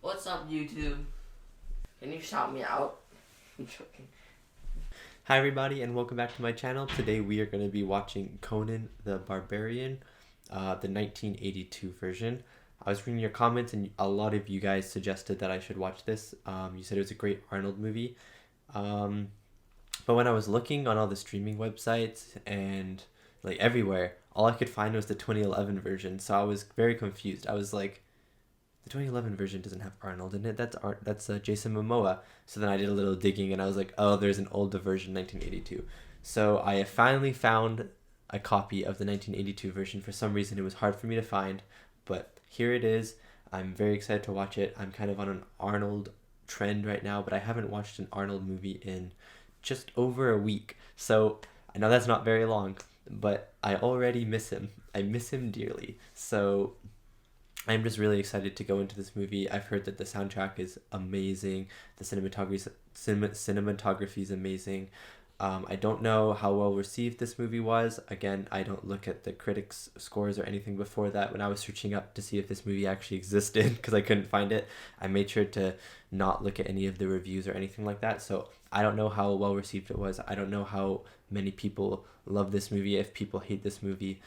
What's up, YouTube? Can you shout me out? I'm joking. Hi everybody and welcome back to my channel. Today we are going to be watching Conan the Barbarian, the 1982 version. I was reading your comments and a lot of you guys suggested that I should watch this. You said it was a great Arnold movie. But when I was looking on all the streaming websites and like everywhere, all I could find was the 2011 version. So I was very confused. I was like, the 2011 version doesn't have Arnold in it. That's Jason Momoa. So then I did a little digging and I was like, oh, there's an older version, 1982. So I finally found a copy of the 1982 version. For some reason, it was hard for me to find, but here it is. I'm very excited to watch it. I'm kind of on an Arnold trend right now, but I haven't watched an Arnold movie in just over a week. So I know that's not very long, but I already miss him. I miss him dearly. So I'm just really excited to go into this movie. I've heard that the soundtrack is amazing. The cinematography is amazing. I don't know how well received this movie was. Again, I don't look at the critics' scores or anything before that. When I was searching up to see if this movie actually existed, because I couldn't find it, I made sure to not look at any of the reviews or anything like that. So I don't know how well received it was. I don't know how many people love this movie, if people hate this movie.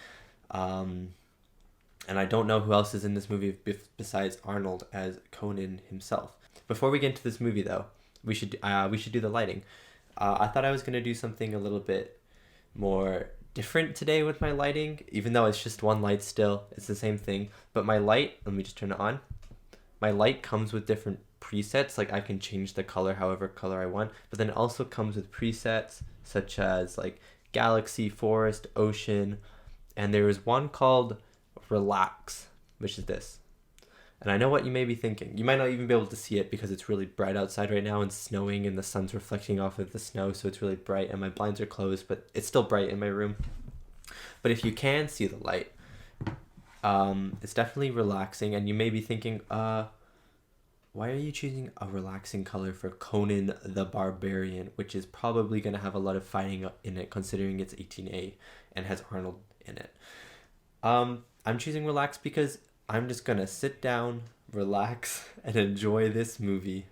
And I don't know who else is in this movie besides Arnold as Conan himself. Before we get into this movie, though, we should do the lighting. I thought I was going to do something a little bit more different today with my lighting, even though it's just one light still. It's the same thing. But my light, let me just turn it on. My light comes with different presets. Like I can change the color however color I want. But then it also comes with presets such as like galaxy, forest, ocean. And there is one called Relax, which is this. And I know what you may be thinking. You might not even be able to see it because it's really bright outside right now and snowing and the sun's reflecting off of the snow, so it's really bright and my blinds are closed, but it's still bright in my room. But if you can see the light, it's definitely relaxing, and you may be thinking, why are you choosing a relaxing color for Conan the Barbarian, which is probably going to have a lot of fighting in it considering it's 18A and has Arnold in it. I'm choosing relax because I'm just gonna sit down, relax, and enjoy this movie.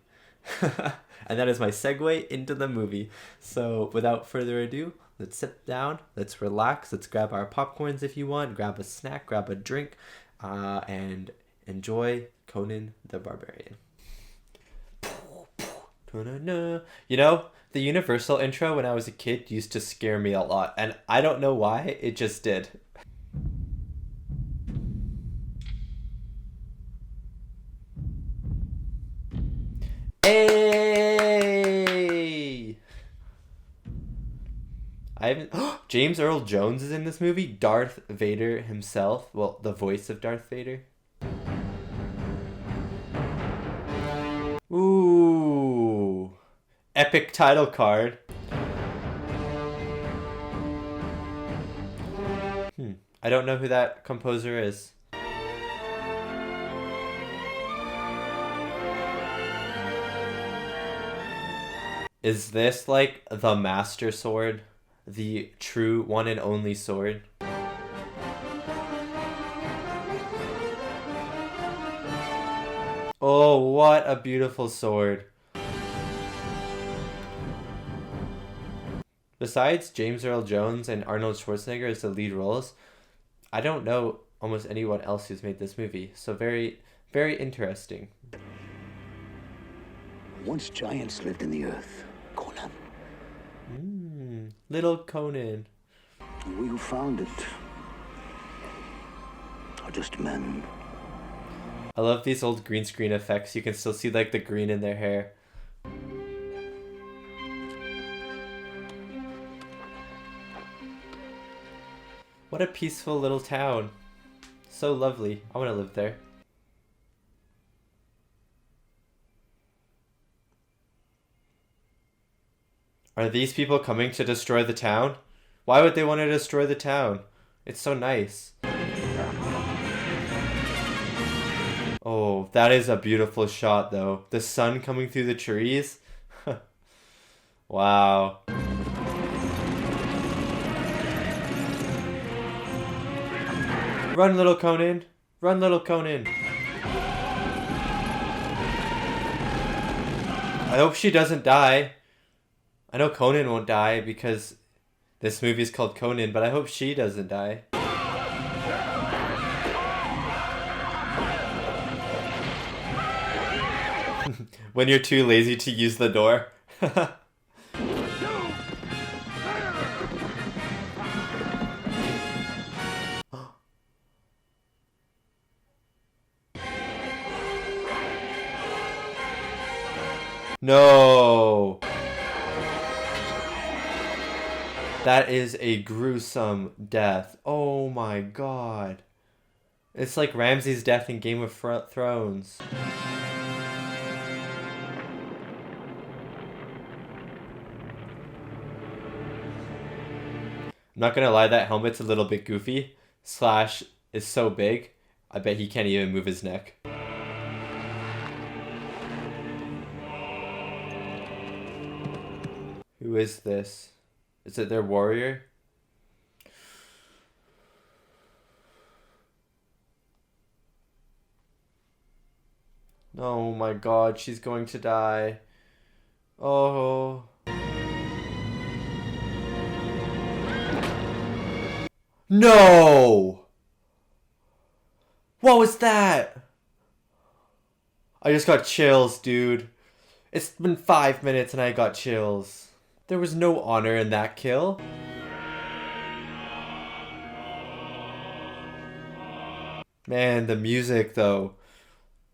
And that is my segue into the movie. So without further ado, let's sit down, let's relax, let's grab our popcorns if you want, grab a snack, grab a drink, and enjoy Conan the Barbarian. You know, the Universal intro when I was a kid used to scare me a lot, and I don't know why, it just did. Hey! I haven't. James Earl Jones is in this movie. Darth Vader himself. Well, the voice of Darth Vader. Ooh. Epic title card. I don't know who that composer is. Is this like the Master Sword? The true one and only sword? Oh, what a beautiful sword. Besides James Earl Jones and Arnold Schwarzenegger as the lead roles, I don't know almost anyone else who's made this movie. So very, very interesting. Once giants lived in the earth, Conan. Little Conan. We who found it are just men. I love these old green screen effects. You can still see like the green in their hair. What a peaceful little town. So lovely. I want to live there. Are these people coming to destroy the town? Why would they want to destroy the town? It's so nice. Oh, that is a beautiful shot though. The sun coming through the trees. Wow. Run, little Conan. Run, little Conan. I hope she doesn't die. I know Conan won't die because this movie is called Conan, but I hope she doesn't die. When you're too lazy to use the door. No! That is a gruesome death. Oh my god. It's like Ramsay's death in Game of Thrones. I'm not gonna lie, that helmet's a little bit goofy. Slash is so big, I bet he can't even move his neck. Who is this? Is it their warrior? Oh my god, she's going to die. Oh. No! What was that? I just got chills, dude. It's been 5 minutes and I got chills. There was no honor in that kill. Man, the music though.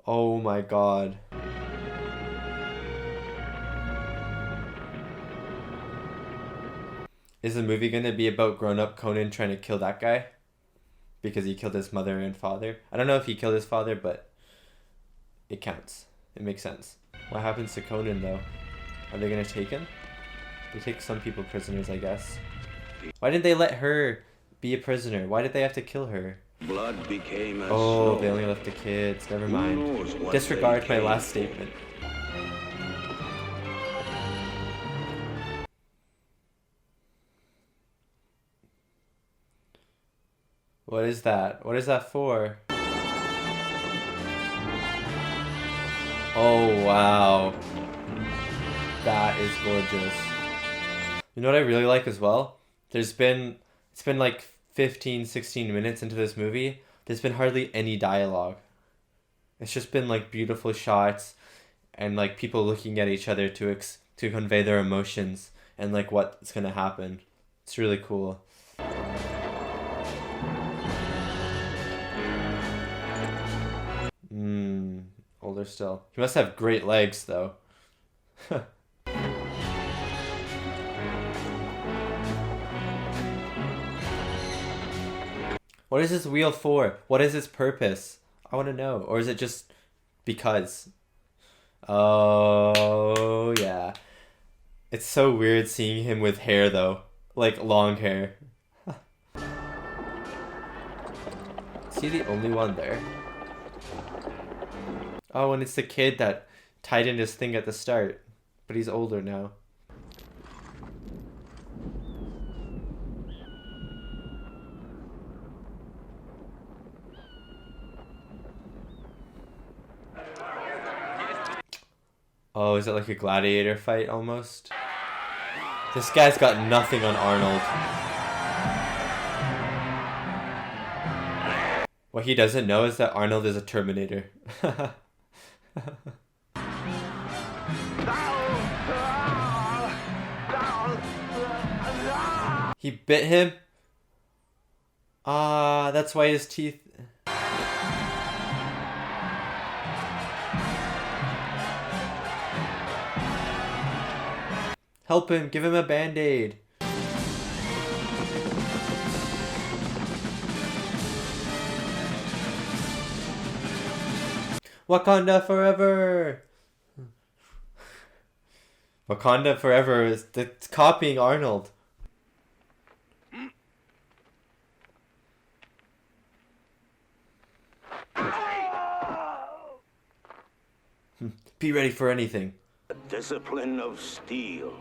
Oh my god. Is the movie gonna be about grown-up Conan trying to kill that guy? Because he killed his mother and father? I don't know if he killed his father, but it counts. It makes sense. What happens to Conan though? Are they gonna take him? They take some people prisoners, I guess. Why didn't they let her be a prisoner? Why did they have to kill her? Blood became as Oh, they only left the kids. Never mind. Disregard my last statement. What is that? What is that for? Oh, wow. That is gorgeous. You know what I really like as well? It's been like 15, 16 minutes into this movie. There's been hardly any dialogue. It's just been like beautiful shots and like people looking at each other to convey their emotions and like what's gonna happen. It's really cool. Older still. He must have great legs though. What is this wheel for? What is its purpose? I want to know. Or is it just because? Oh, yeah. It's so weird seeing him with hair, though. Like, long hair. Is he the only one there? Oh, and it's the kid that tied in his thing at the start. But he's older now. Oh, is it like a gladiator fight almost? This guy's got nothing on Arnold. What he doesn't know is that Arnold is a Terminator. He bit him? Ah, that's why his teeth... Help him, give him a band-aid. Wakanda forever! Wakanda forever is it's copying Arnold. Be ready for anything. The discipline of steel.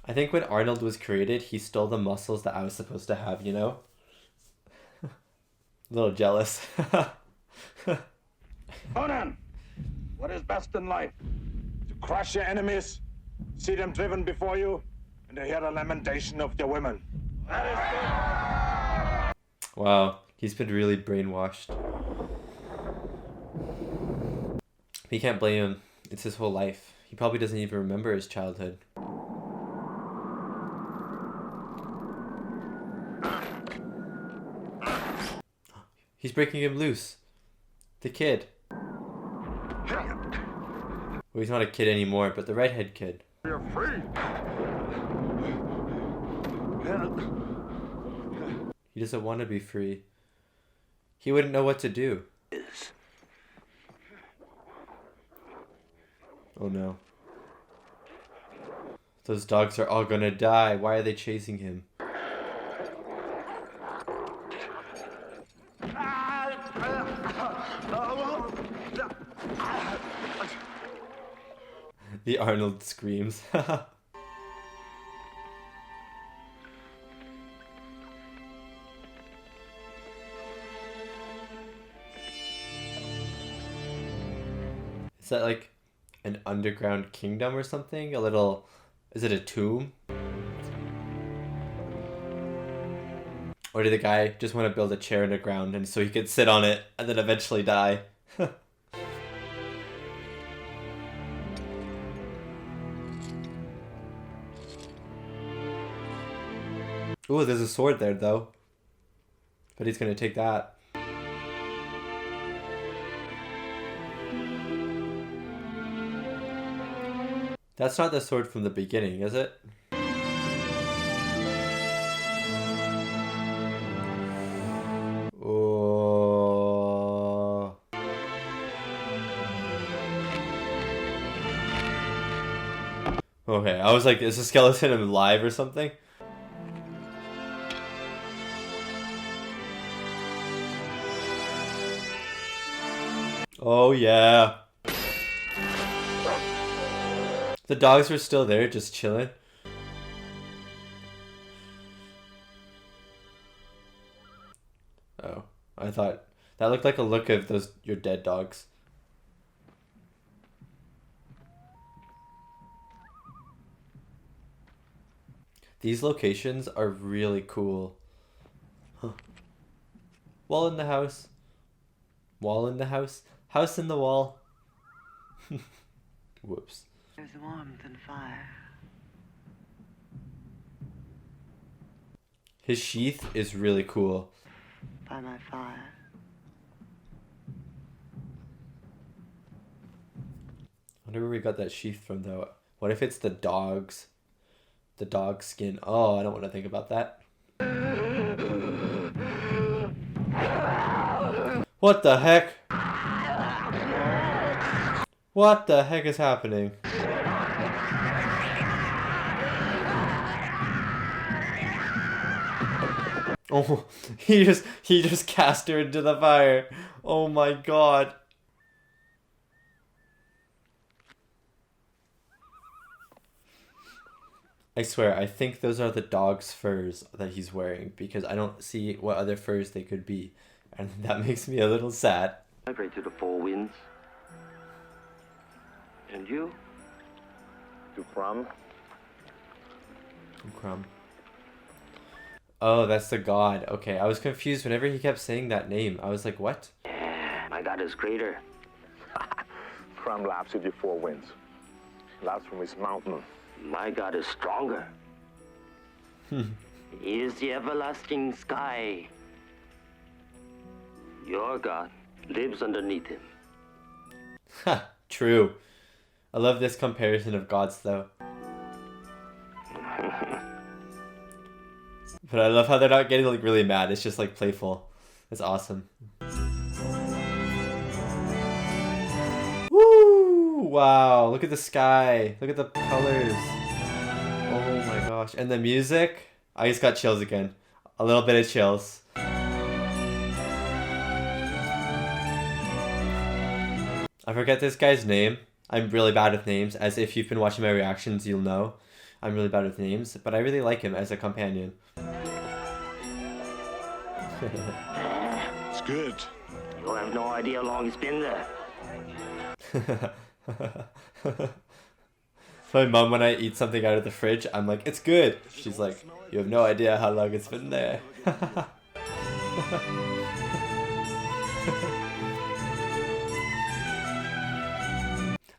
I think when Arnold was created, he stole the muscles that I was supposed to have, you know? A little jealous. Conan, what is best in life? To crush your enemies, see them driven before you, and to hear the lamentation of your women. That is good. Wow, he's been really brainwashed. He can't blame him. It's his whole life. He probably doesn't even remember his childhood. He's breaking him loose. The kid. Well, he's not a kid anymore, but the redhead kid. You're free. He doesn't want to be free. He wouldn't know what to do. Oh no. Those dogs are all gonna die. Why are they chasing him? The Arnold screams. Is that like an underground kingdom or something? A little... Is it a tomb? Or did the guy just want to build a chair in the ground and so he could sit on it and then eventually die? Ooh, there's a sword there though. But he's gonna take that. That's not the sword from the beginning, is it? Oh. Okay, I was like, is the skeleton alive or something? Oh yeah. The dogs were still there, just chilling. Oh, I thought that looked like a look of those your dead dogs. These locations are really cool. Huh. Wall in the house. Wall in the house. House in the wall. Whoops. There's warmth and fire. His sheath is really cool. By my fire. I wonder where we got that sheath from though. What if it's the dogs? The dog skin. Oh, I don't want to think about that. What the heck? What the heck is happening? Oh, he just cast her into the fire. Oh my god. I swear, I think those are the dog's furs that he's wearing because I don't see what other furs they could be. And that makes me a little sad. I pray to the four winds. And you? To Crumb. Crumb. Oh, that's the god. Okay, I was confused whenever he kept saying that name. I was like, what? Yeah, my God is greater. Crumb laughs at your four winds. Laughs from his mountain. My God is stronger. He is the everlasting sky. Your God lives underneath him. Ha, true. I love this comparison of gods though. But I love how they're not getting like really mad. It's just like playful. It's awesome. Woo! Wow, look at the sky. Look at the colors. Oh my gosh. And the music? I just got chills again. A little bit of chills. I forget this guy's name. I'm really bad with names. As if you've been watching my reactions, you'll know. I'm really bad with names, but I really like him as a companion. It's good. You have no idea how long it's been there. My mom, when I eat something out of the fridge, I'm like, it's good. She's like, you have no idea how long it's been there.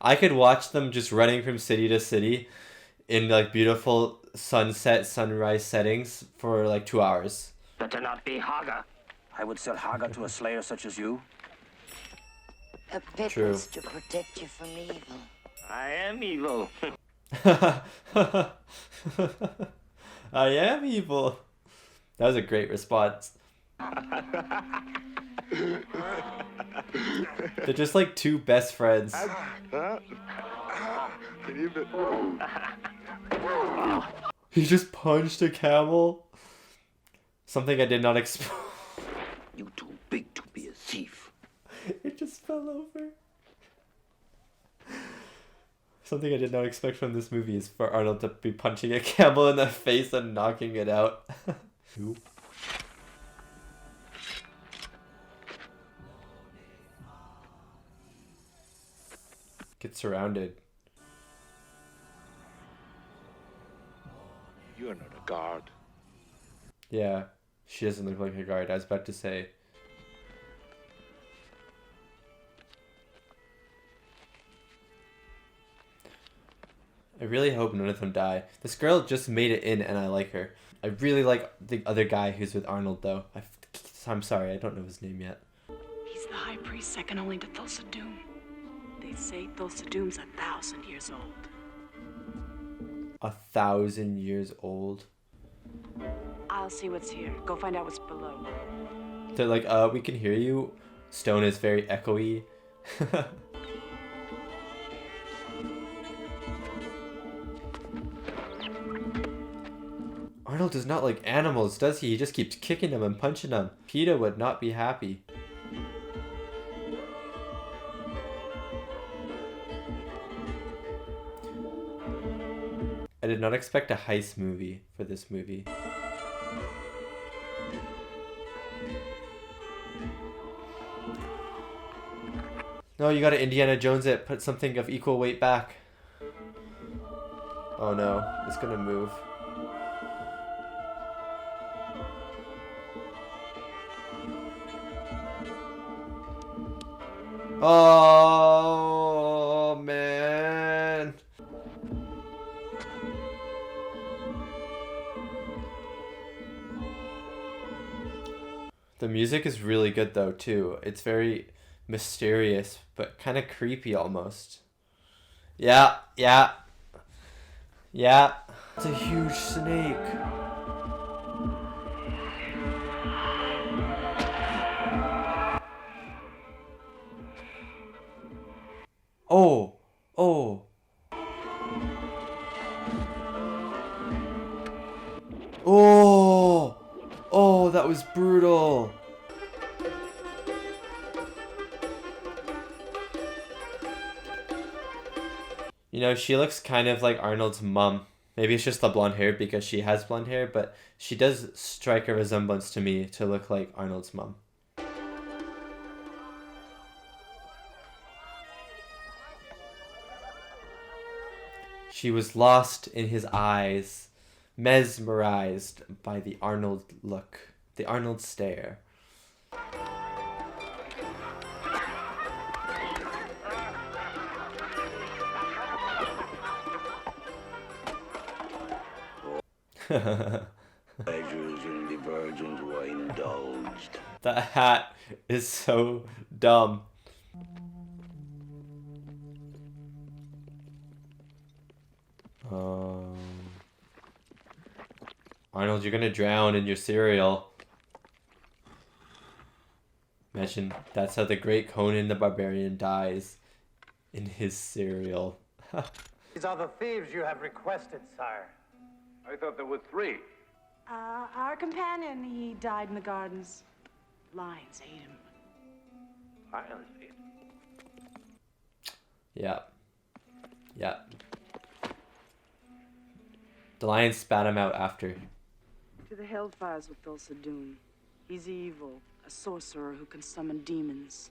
I could watch them just running from city to city in like beautiful sunset, sunrise settings for like 2 hours. Better not be Haga. I would sell Haga to a slayer such as you. A pit True. was to protect you from evil. I am evil. I am evil. That was a great response. They're just like two best friends. He just punched a camel. Something I did not expect. You too big to be a thief. It just fell over. Something I did not expect from this movie is for Arnold to be punching a camel in the face and knocking it out. Get surrounded. You are not a guard. Yeah, she doesn't look like a guard. I was about to say. I really hope none of them die. This girl just made it in and I like her. I really like the other guy who's with Arnold though. I'm sorry, I don't know his name yet. He's the high priest second only to Thulsa Doom. They say Thulsa Doom's 1,000 years old. 1,000 years old? I'll see what's here. Go find out what's below. They're like, we can hear you. Stone is very echoey. Arnold does not like animals, does he? He just keeps kicking them and punching them. PETA would not be happy. I did not expect a heist movie for this movie. No, you gotta Indiana Jones it. Put something of equal weight back. Oh no, it's gonna move. Oh man. The music is really good though too. It's very mysterious but kind of creepy almost. Yeah. It's a huge snake. Oh. Oh, that was brutal. You know, she looks kind of like Arnold's mom. Maybe it's just the blonde hair because she has blonde hair, but she does strike a resemblance to me to look like Arnold's mom. She was lost in his eyes, mesmerized by the Arnold look, the Arnold stare. Pleasures in the virgins were indulged. That hat is so dumb. Arnold, you're gonna drown in your cereal. Imagine that's how the great Conan the Barbarian dies. In his cereal. These are the thieves you have requested, sire. I thought there were 3. Our companion, he died in the gardens. Lions ate him. Lions ate. Yeah. The lions spat him out after. To the hellfires with Thulsa Doom. He's evil, a sorcerer who can summon demons.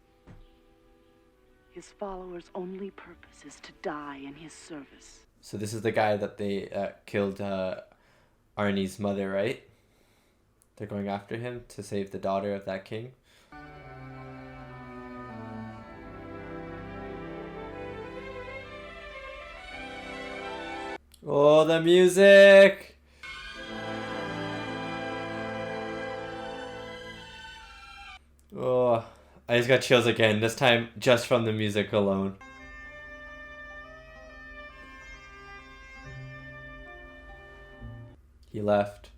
His followers' only purpose is to die in his service. So this is the guy that they killed Arnie's mother, right? They're going after him to save the daughter of that king. Oh, the music! Oh, I just got chills again, this time just from the music alone. He left.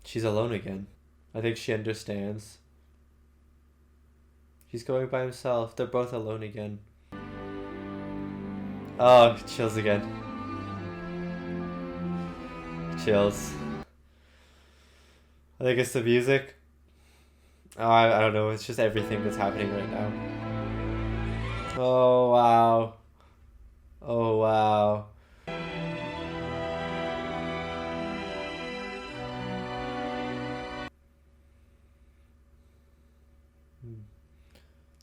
She's alone again. I think she understands. He's going by himself. They're both alone again. Oh, chills again. Chills. I think it's the music. Oh, I don't know. It's just everything that's happening right now. Oh, wow. Oh, wow.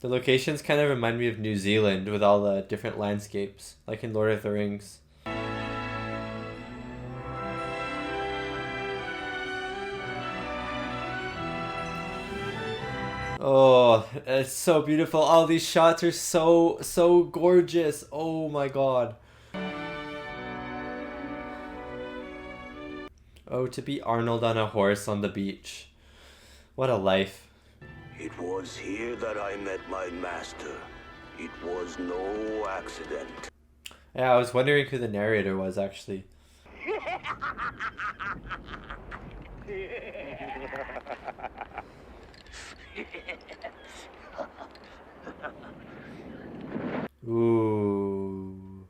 The locations kind of remind me of New Zealand with all the different landscapes, like in Lord of the Rings. Oh, it's so beautiful. All these shots are so gorgeous. Oh my god. Oh, to be Arnold on a horse on the beach. What a life. It was here that I met my master. It was no accident. Yeah, I was wondering who the narrator was actually. Ooh.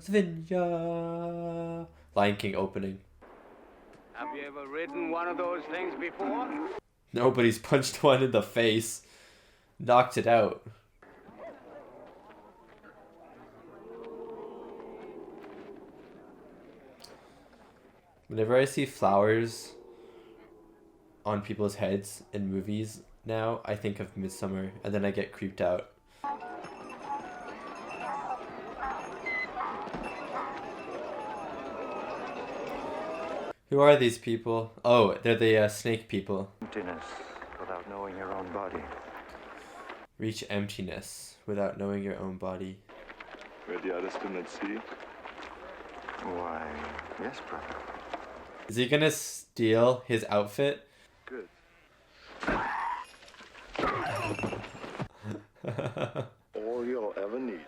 Svinja. Lion King opening. Have you ever ridden one of those things before? Nobody's punched one in the face. Knocked it out. Whenever I see flowers on people's heads in movies now, I think of Midsummer, and then I get creeped out. Who are these people? Oh, they're the snake people. Emptiness without knowing your own body. Reach emptiness without knowing your own body. Ready, Ariston at sea? Why, yes, brother. Is he gonna steal his outfit? Good. All you'll ever need.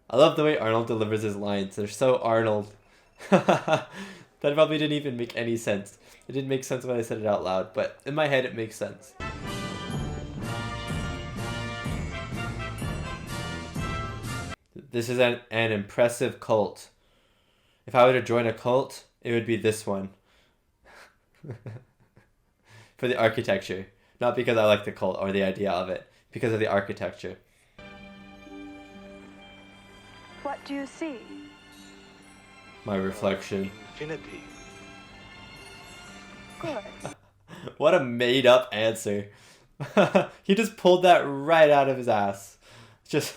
I love the way Arnold delivers his lines. They're so Arnold. That probably didn't even make any sense. It didn't make sense when I said it out loud, but in my head it makes sense. This is an impressive cult. If I were to join a cult, it would be this one. For the architecture. Not because I like the cult or the idea of it. Because of the architecture. What do you see? My reflection. Infinity. Good. What a made up answer. He just pulled that right out of his ass. Just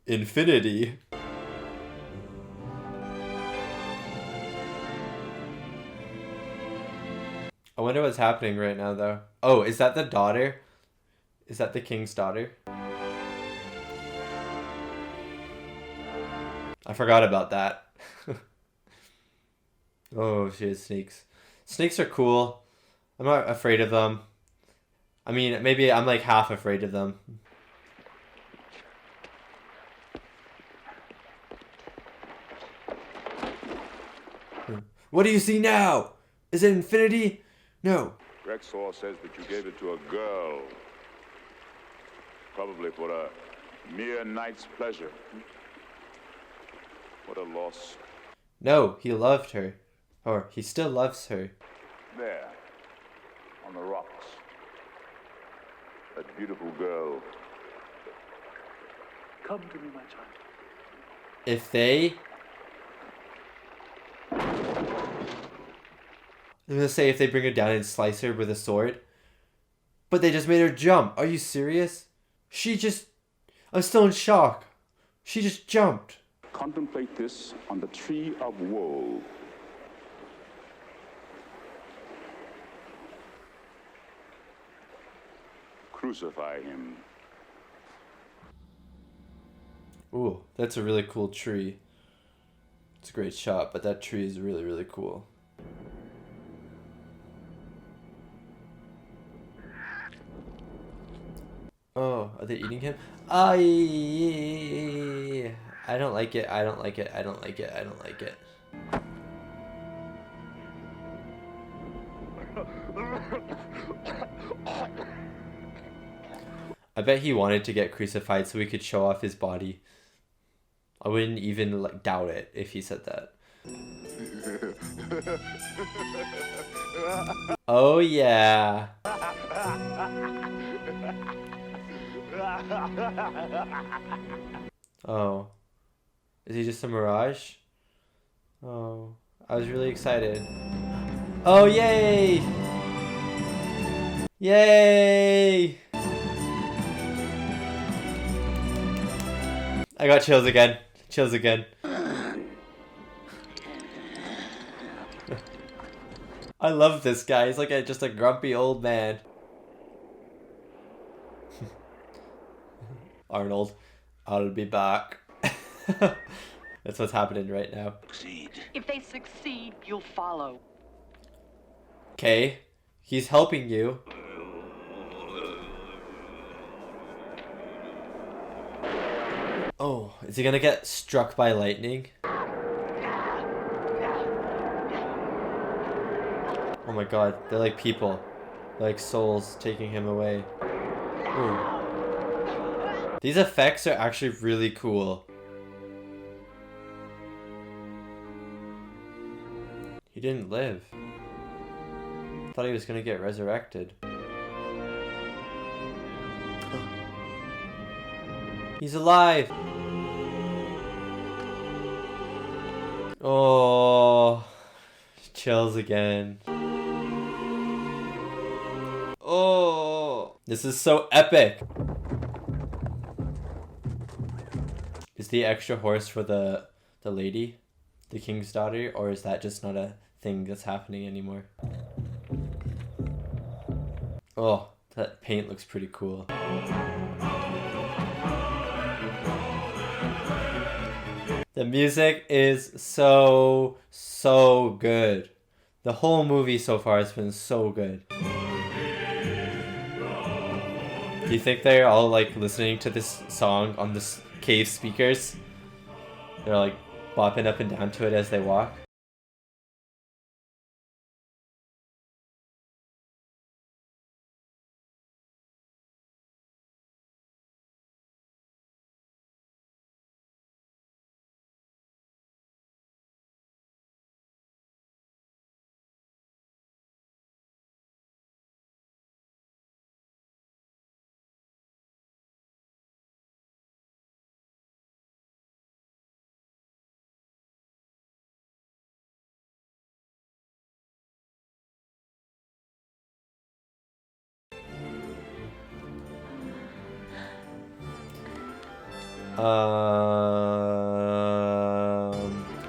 infinity. I wonder what's happening right now though. Oh, is that the daughter? Is that the king's daughter? I forgot about that. Oh, she has snakes. Snakes are cool. I'm not afraid of them. I mean, maybe I'm like half afraid of them. What do you see now? Is it infinity? No. Rexor says that you gave it to a girl. Probably for a mere night's pleasure. What a loss. No, he loved her. Or he still loves her. There, on the rocks. That beautiful girl. Come to me, my child. If they I'm gonna say if they bring her down and slice her with a sword. But they just made her jump. Are you serious? I'm still in shock. She just jumped. Contemplate this on the tree of woe. Crucify him. Ooh, that's a really cool tree. It's a great shot, but that tree is really, really cool. Oh, are they eating him? I don't like it. I don't like it. I don't like it. I don't like it. I bet he wanted to get crucified so he could show off his body. I wouldn't even like doubt it if he said that. Oh yeah. Oh. Is he just a mirage? Oh. I was really excited. Oh yay! Yay! I got chills again. Chills again. I love this guy. He's like just a grumpy old man. Arnold, I'll be back. That's what's happening right now. If they succeed, you'll follow. Okay, he's helping you. Oh, is he gonna get struck by lightning? Oh my god, they're like people. They're like souls taking him away. Ooh. These effects are actually really cool. He didn't live. Thought he was gonna get resurrected. He's alive! Oh, chills again. Oh, this is so epic. Is the extra horse for the lady, the king's daughter, or is that just not a thing that's happening anymore? Oh, that paint looks pretty cool. The music is so good. The whole movie so far has been so good. Do you think they're all like listening to this song on this cave speakers? They're like bopping up and down to it as they walk.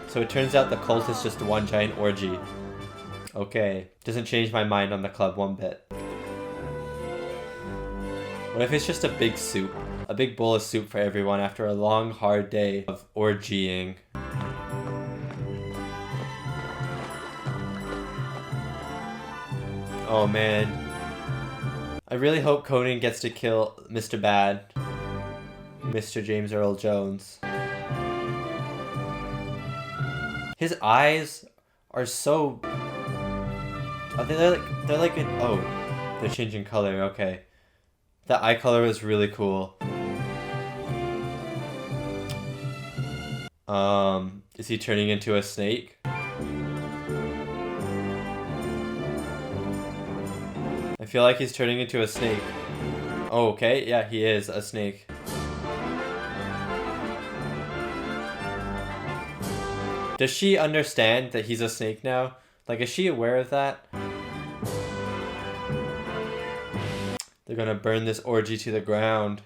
So it turns out the cult is just one giant orgy. Okay, doesn't change my mind on the club one bit. What if it's just a big soup? A big bowl of soup for everyone after a long, hard day of orgying. Oh man. I really hope Conan gets to kill Mr. Bad. Mr. James Earl Jones. His eyes are so... They're like an... Oh, they're changing color, okay. The eye color was really cool. Is he turning into a snake? I feel like he's turning into a snake. Oh, okay, yeah, he is a snake. Does she understand that he's a snake now? Like, is she aware of that? They're gonna burn this orgy to the ground.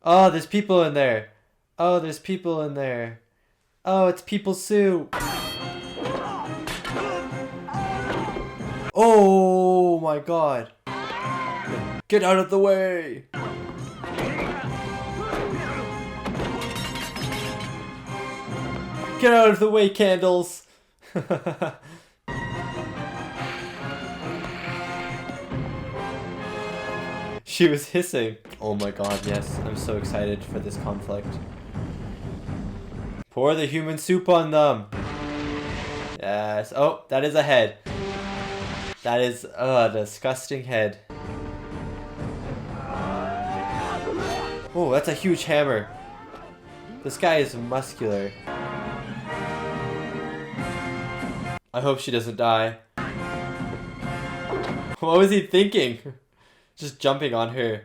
Oh, there's people in there. Oh, there's people in there. Oh, it's people soup. Oh my god. Get out of the way. Get out of the way, candles. She was hissing. Oh my god, yes. I'm so excited for this conflict. Pour the human soup on them. Yes. Oh, that is a head. That is a disgusting head. Oh, that's a huge hammer. This guy is muscular. I hope she doesn't die. What was he thinking? Just jumping on her.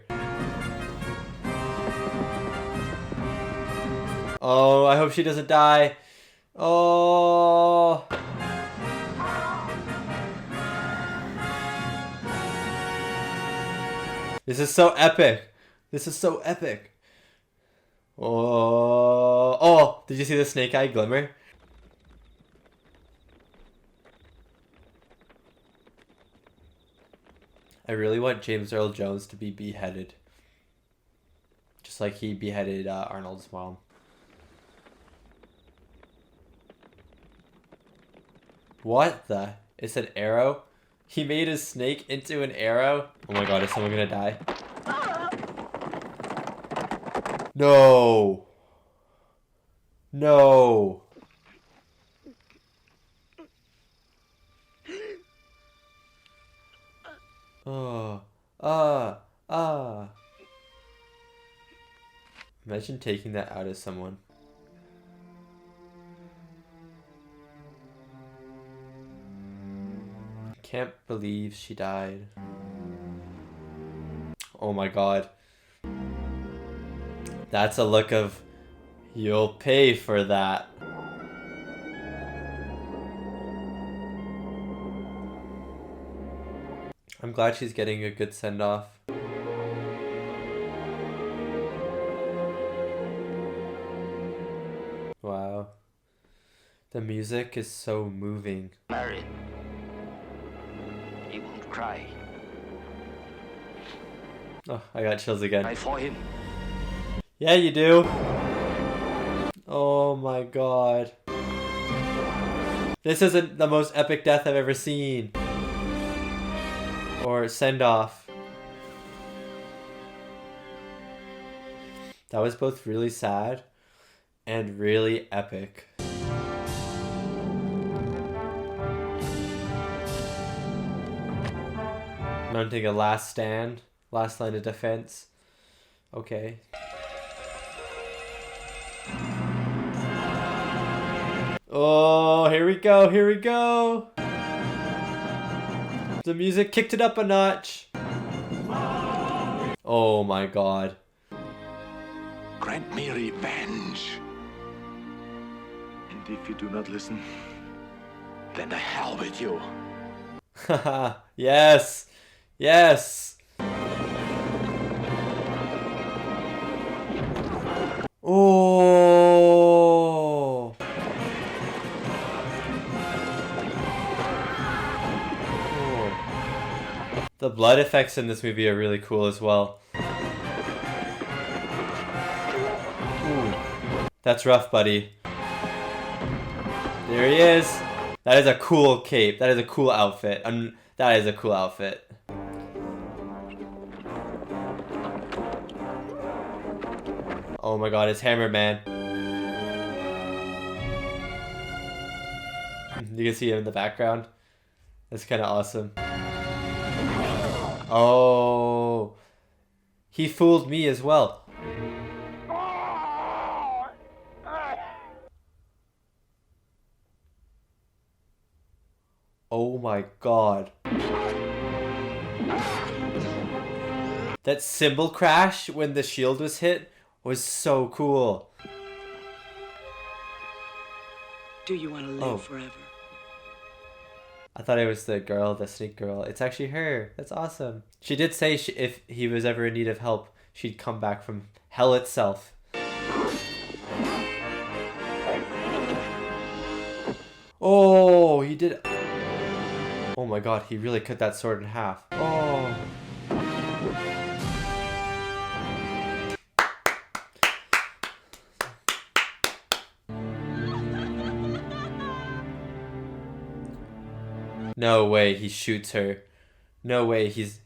Oh, I hope she doesn't die. Oh. This is so epic. This is so epic. Oh. Oh, did you see the snake eye glimmer? I really want James Earl Jones to be beheaded. Just like he beheaded Arnold's mom. What the? It's an arrow? He made a snake into an arrow? Oh my god, is someone gonna die? No! No! Oh, Imagine taking that out of someone. Can't believe she died. Oh my god. That's a look of, you'll pay for that. I'm glad she's getting a good send-off. Wow. The music is so moving. Married. He won't cry. Oh, I got chills again. Cry for him. Yeah, you do. Oh my god. This isn't the most epic death I've ever seen. Or send-off. That was both really sad and really epic. Mounting a last stand, last line of defense. Okay. Oh, here we go, here we go. The music kicked it up a notch. Oh my god. Grant me revenge. And if you do not listen, then to hell with you. Haha, yes. Yes. Oh. The blood effects in this movie are really cool as well. Ooh. That's rough, buddy. There he is. That is a cool cape. That is a cool outfit. That is a cool outfit. Oh my god, it's Hammer Man. You can see him in the background. That's kind of awesome. Oh, he fooled me as well. Oh my god. That cymbal crash when the shield was hit was so cool. Do you want to live forever? I thought it was the girl, the snake girl. It's actually her. That's awesome. She did say if he was ever in need of help, she'd come back from hell itself. Oh, he did. Oh my god, he really cut that sword in half. Oh. No way he shoots her. No way he's...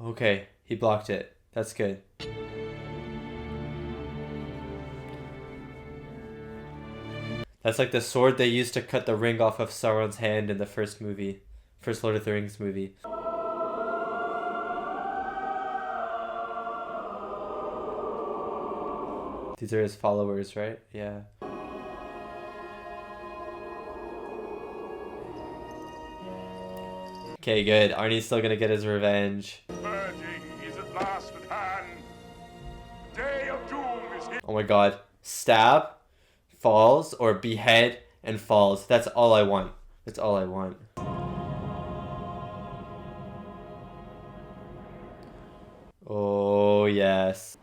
Okay, he blocked it. That's good. That's like the sword they used to cut the ring off of Sauron's hand in the first movie. First Lord of the Rings movie. These are his followers, right? Yeah. Okay, good. Arnie's still gonna get his revenge. Is at last at hand. Day of doom is here. Oh my god. Stab, falls, or behead, and falls. That's all I want. That's all I want. Oh, yes.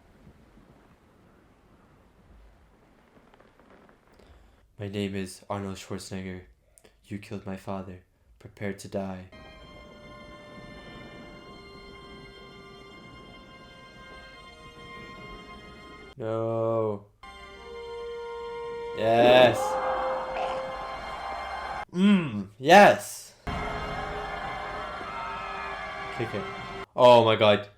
My name is Arnold Schwarzenegger. You killed my father. Prepare to die. No. Yes. Yes. Kick it. Oh my god.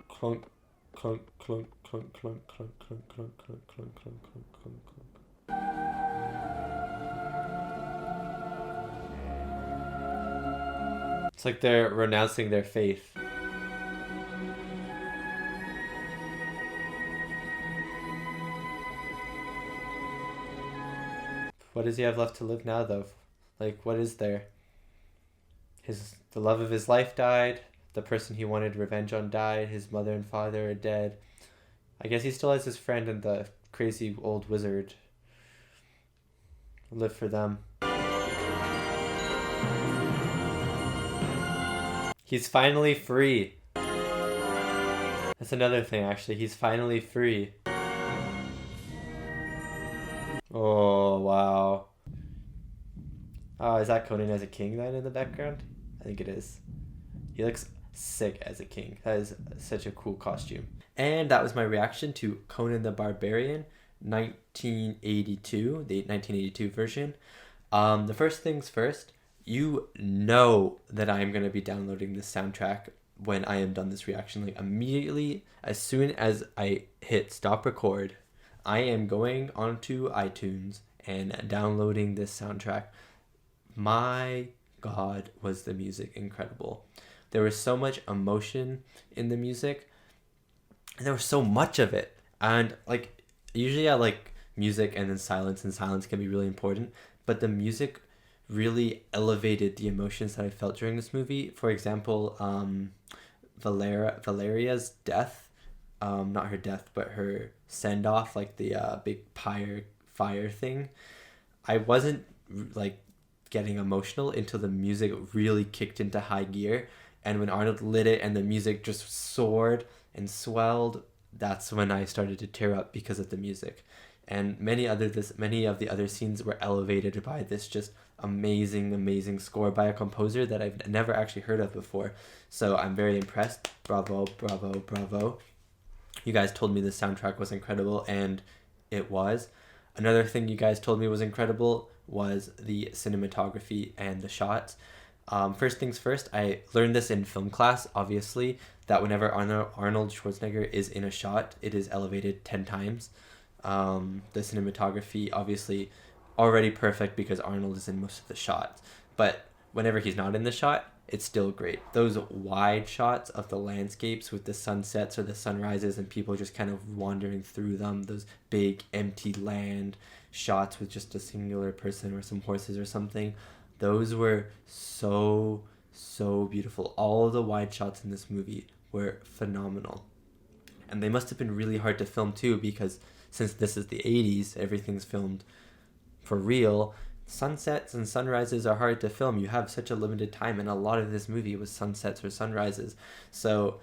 Clunk, clunk, clunk, clunk, clunk, clunk, clunk, clunk, clunk, clunk, clunk, clunk, clunk, clunk. It's like they're renouncing their faith. What does he have left to live now, though? Like, what is there? The love of his life died. The person he wanted revenge on died. His mother and father are dead. I guess he still has his friend and the crazy old wizard. Live for them. He's finally free. That's another thing, actually. He's finally free. Oh, wow. Oh, is that Conan as a king then in the background? I think it is. He looks sick as a king. That is such a cool costume. And that was my reaction to Conan the Barbarian, 1982, the 1982 version. The first things first, you know that I am going to be downloading this soundtrack when I am done this reaction. Like immediately, as soon as I hit stop record, I am going onto iTunes and downloading this soundtrack. My God, was the music incredible. There was so much emotion in the music. And there was so much of it. And like, usually I like music and then silence, and silence can be really important. But the music really elevated the emotions that I felt during this movie. For example, Valeria's death, not her death, but her send-off, like the big fire thing. I wasn't like getting emotional until the music really kicked into high gear. And when Arnold lit it and the music just soared and swelled, that's when I started to tear up because of the music. And many of the other scenes were elevated by this just amazing score by a composer that I've never actually heard of before. So I'm very impressed. Bravo, bravo, bravo. You guys told me the soundtrack was incredible, and it was. Another thing you guys told me was incredible was the cinematography and the shots. First things first, I learned this in film class, obviously, that whenever Arnold Schwarzenegger is in a shot, it is elevated 10 times. The cinematography, obviously, already perfect because Arnold is in most of the shots. But whenever he's not in the shot, it's still great. Those wide shots of the landscapes with the sunsets or the sunrises and people just kind of wandering through them, those big empty land shots with just a singular person or some horses or something, those were so beautiful. All of the wide shots in this movie were phenomenal. And they must have been really hard to film too, because since this is the 80s, everything's filmed for real. Sunsets and sunrises are hard to film. You have such a limited time, and a lot of this movie was sunsets or sunrises. So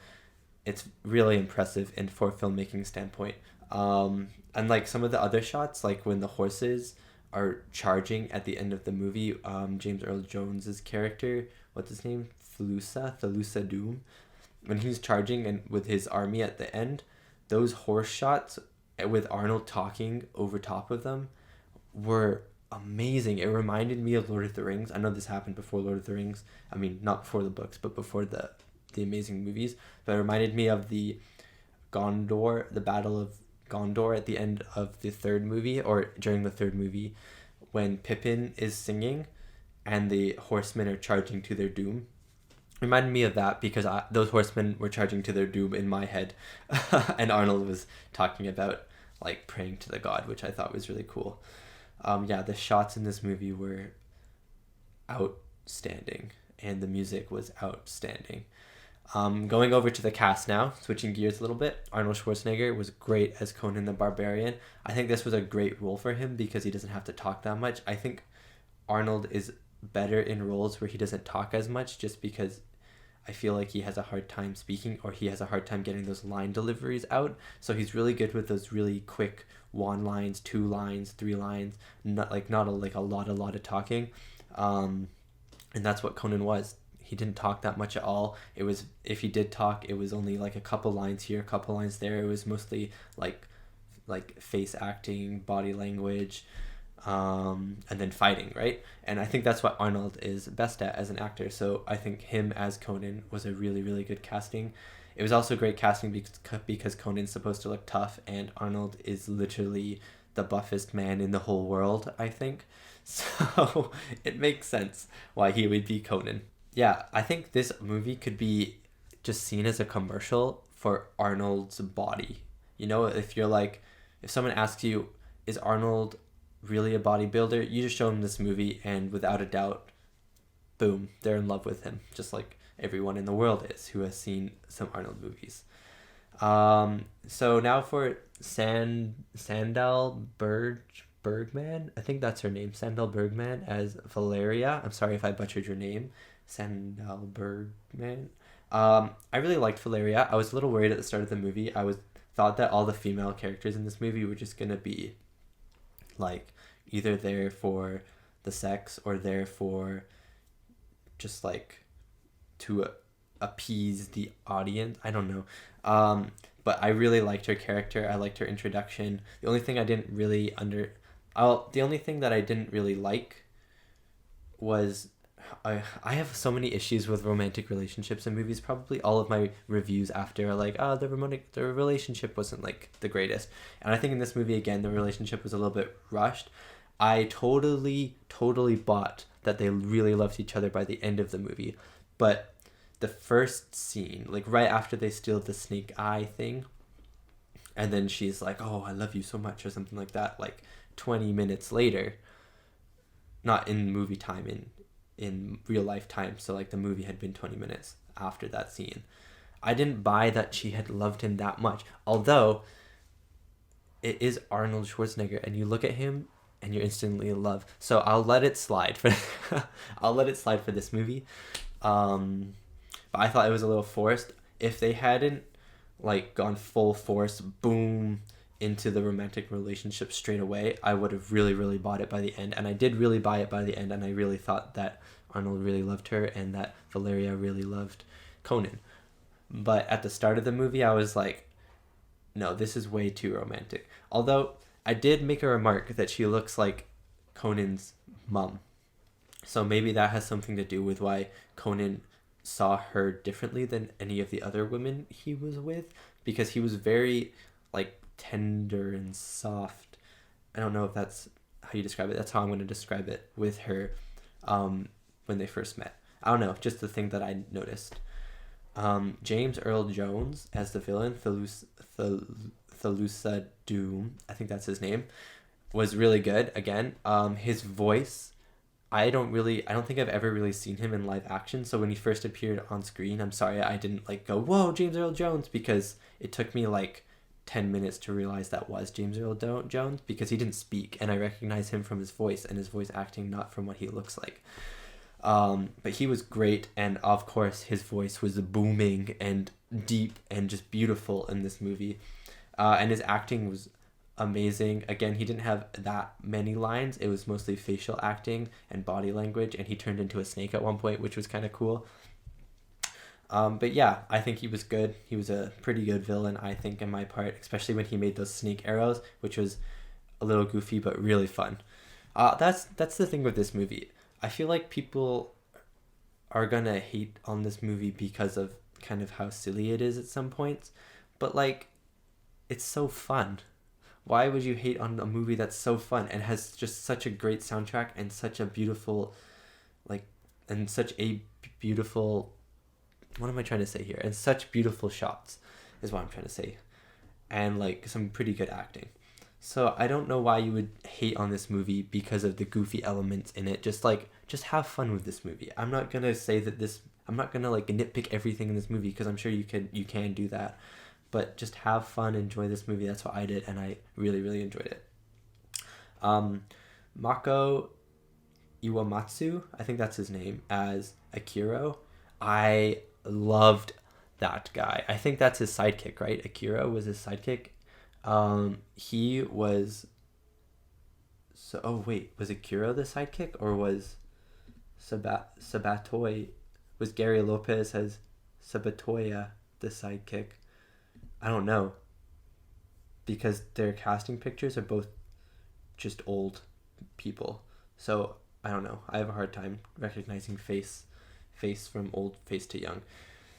it's really impressive in for filmmaking standpoint. And like some of the other shots, like when the horses are charging at the end of the movie, James Earl Jones's character, what's his name? Thalusa Doom. When he's charging and with his army at the end, those horse shots with Arnold talking over top of them were amazing. It reminded me of Lord of the Rings. I know this happened before Lord of the Rings. I mean, not before the books, but before the amazing movies. But it reminded me of the Battle of Gondor at the end of the third movie, or during the third movie, when Pippin is singing and the horsemen are charging to their doom. Reminded me of that because those horsemen were charging to their doom in my head. And Arnold was talking about like praying to the god, which I thought was really cool. The shots in this movie were outstanding and the music was outstanding. Going over to the cast now, switching gears a little bit, Arnold Schwarzenegger was great as Conan the Barbarian. I think this was a great role for him because he doesn't have to talk that much. I think Arnold is better in roles where he doesn't talk as much, just because I feel like he has a hard time speaking, or he has a hard time getting those line deliveries out. So he's really good with those really quick 1 lines, 2 lines, 3 lines, not a lot of talking. And that's what Conan was. He didn't talk that much at all. It was, if he did talk, it was only like a couple lines here, a couple lines there. It was mostly like face acting, body language, and then fighting, right? And I think that's what Arnold is best at as an actor. So I think him as Conan was a really, really good casting. It was also great casting because Conan's supposed to look tough, and Arnold is literally the buffest man in the whole world, I think. So it makes sense why he would be Conan. Yeah, I think this movie could be just seen as a commercial for Arnold's body. You know, if someone asks you, is Arnold really a bodybuilder? You just show them this movie and without a doubt, boom, they're in love with him. Just like everyone in the world is who has seen some Arnold movies. So now for Sandahl Bergman, I think that's her name, Sandahl Bergman as Valeria. I'm sorry if I butchered your name. Sandahl Bergman. I really liked Valeria. I was a little worried at the start of the movie. Thought that all the female characters in this movie were just gonna be like either there for the sex or there for just like to appease the audience. I don't know. But I really liked her character. I liked her introduction. The only thing that I didn't really like was I have so many issues with romantic relationships in movies. Probably all of my reviews after are like, the relationship wasn't like the greatest. And I think in this movie, again, the relationship was a little bit rushed. I totally bought that they really loved each other by the end of the movie. But the first scene, like right after they steal the snake eye thing, and then she's like, oh, I love you so much, or something like that, like 20 minutes later, not in movie time, in real life time, so like the movie had been 20 minutes after that scene. I didn't buy that she had loved him that much, although it is Arnold Schwarzenegger and you look at him and you're instantly in love. So I'll let it slide for this movie. But I thought it was a little forced. If they hadn't like gone full force, boom, into the romantic relationship straight away, I would have really bought it by the end. And I did really buy it by the end, and I really thought that Arnold really loved her and that Valeria really loved Conan. But at the start of the movie, I was like, no, this is way too romantic. Although I did make a remark that she looks like Conan's mom. So maybe that has something to do with why Conan saw her differently than any of the other women he was with, because he was very like tender and soft. I don't know if that's how you describe it. That's how I'm going to describe it with her when they first met. I don't know, just the thing that I noticed. James Earl Jones as the villain, Thalusa Doom, I think that's his name, was really good. Again, his voice, I don't think I've ever really seen him in live action. So when he first appeared on screen, I'm sorry I didn't like go, whoa, James Earl Jones, because it took me like 10 minutes to realize that was James Earl Jones, because he didn't speak, and I recognize him from his voice and his voice acting, not from what he looks like. But he was great, and of course his voice was booming and deep and just beautiful in this movie. And his acting was amazing. Again, he didn't have that many lines. It was mostly facial acting and body language, and he turned into a snake at one point, which was kind of cool. But yeah, I think he was good. He was a pretty good villain, I think, in my part, especially when he made those snake arrows, which was a little goofy but really fun. That's the thing with this movie. I feel like people are gonna hate on this movie because of kind of how silly it is at some points, but like, it's so fun. Why would you hate on a movie that's so fun and has just such a great soundtrack and such a beautiful, what am I trying to say here? And such beautiful shots is what I'm trying to say. And like some pretty good acting. So I don't know why you would hate on this movie because of the goofy elements in it. Just have fun with this movie. I'm not gonna like nitpick everything in this movie, because I'm sure you can do that. But just have fun, enjoy this movie. That's what I did, and I really, really enjoyed it. Mako Iwamatsu, I think that's his name, as Akira. I loved that guy. I think that's his sidekick, right? Akira was his sidekick. He was... So, oh wait, was Akira the sidekick, or was Sabatoy... Was Gary Lopez as Sabatoya the sidekick? I don't know, because their casting pictures are both just old people. So I don't know. I have a hard time recognizing face from old, face to young.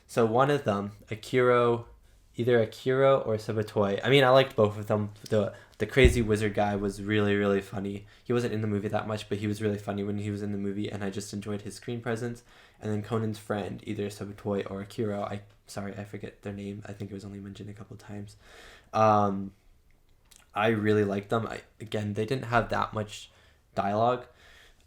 So one of them, either Akira or Sabatoy. I mean, I liked both of them. The crazy wizard guy was really, really funny. He wasn't in the movie that much, but he was really funny when he was in the movie, and I just enjoyed his screen presence. And then Conan's friend, either Sabatoy or Akira, I forget their name. I think it was only mentioned a couple of times. I really liked them. They didn't have that much dialogue,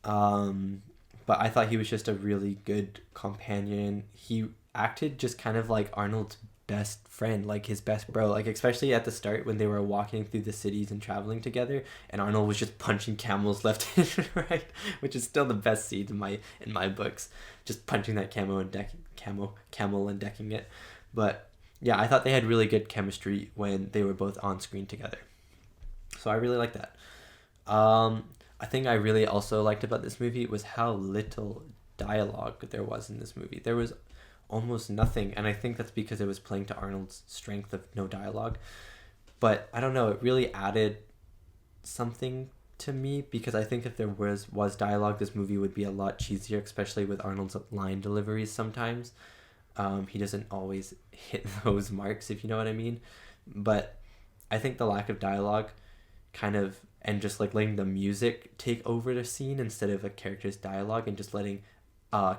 but I thought he was just a really good companion. He acted just kind of like Arnold's best friend, like his best bro, like especially at the start when they were walking through the cities and traveling together, and Arnold was just punching camels left and right, which is still the best scene in my books, just punching that camel and decking it. But yeah, I thought they had really good chemistry when they were both on screen together, so I really liked that. I think I really also liked about this movie was how little dialogue there was in this movie. There was almost nothing, and I think that's because it was playing to Arnold's strength of no dialogue. But I don't know, it really added something to me, because I think if there was dialogue, this movie would be a lot cheesier, especially with Arnold's line deliveries sometimes. He doesn't always hit those marks, if you know what I mean. But I think the lack of dialogue kind of, and just like letting the music take over the scene instead of a character's dialogue, and just letting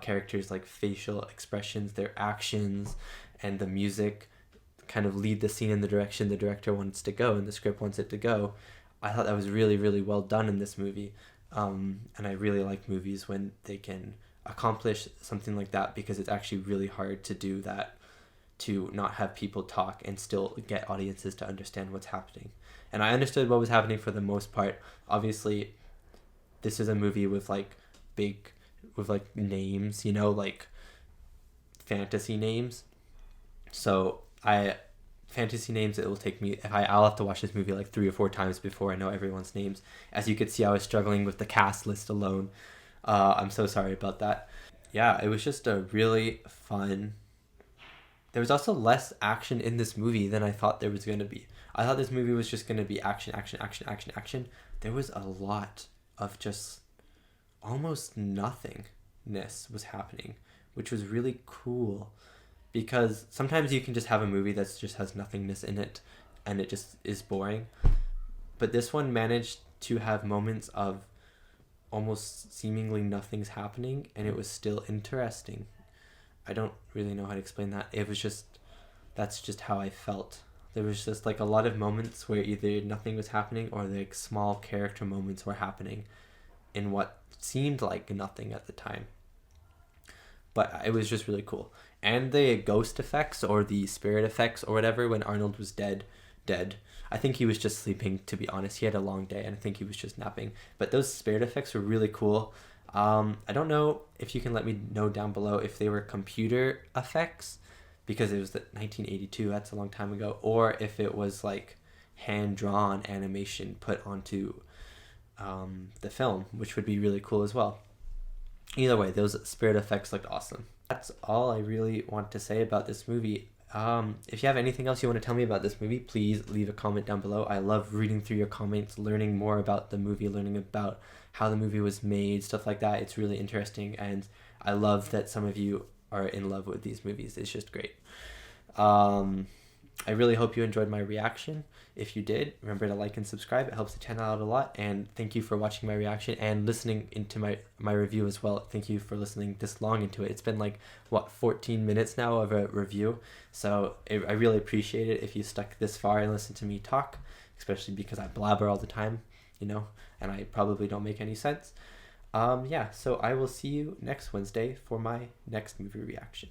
characters' like facial expressions, their actions, and the music kind of lead the scene in the direction the director wants to go and the script wants it to go. I thought that was really, really well done in this movie. And I really like movies when they can accomplish something like that, because it's actually really hard to do that, to not have people talk and still get audiences to understand what's happening. And I understood what was happening for the most part. Obviously, this is a movie with like names, like fantasy names. So fantasy names, it will take me, I'll have to watch this movie like 3 or 4 times before I know everyone's names. As you could see, I was struggling with the cast list alone. I'm so sorry about that. Yeah, it was just a really fun... There was also less action in this movie than I thought there was going to be. I thought this movie was just going to be action. There was a lot of just almost nothingness was happening, which was really cool, because sometimes you can just have a movie that just has nothingness in it and it just is boring. But this one managed to have moments of almost seemingly nothing's happening and it was still interesting. I don't really know how to explain that. It was just, that's just how I felt. There was just like a lot of moments where either nothing was happening or like small character moments were happening in what seemed like nothing at the time. But it was just really cool. And the ghost effects or the spirit effects or whatever when Arnold was dead. I think he was just sleeping, to be honest. He had a long day and I think he was just napping. But those spirit effects were really cool. I don't know if you can let me know down below if they were computer effects, because it was the 1982, that's a long time ago, or if it was like hand-drawn animation put onto the film, which would be really cool as well. Either way, those spirit effects looked awesome. That's all I really want to say about this movie. If you have anything else you want to tell me about this movie, please leave a comment down below. I love reading through your comments, learning more about the movie, learning about how the movie was made, stuff like that. It's really interesting, and I love that some of you are in love with these movies. It's just great. I really hope you enjoyed my reaction. If you did, remember to like and subscribe. It helps the channel out a lot. And thank you for watching my reaction and listening into my review as well. Thank you for listening this long into it. It's been like, what, 14 minutes now of a review. So I really appreciate it if you stuck this far and listened to me talk, especially because I blabber all the time, you know, and I probably don't make any sense. Yeah, so I will see you next Wednesday for my next movie reaction.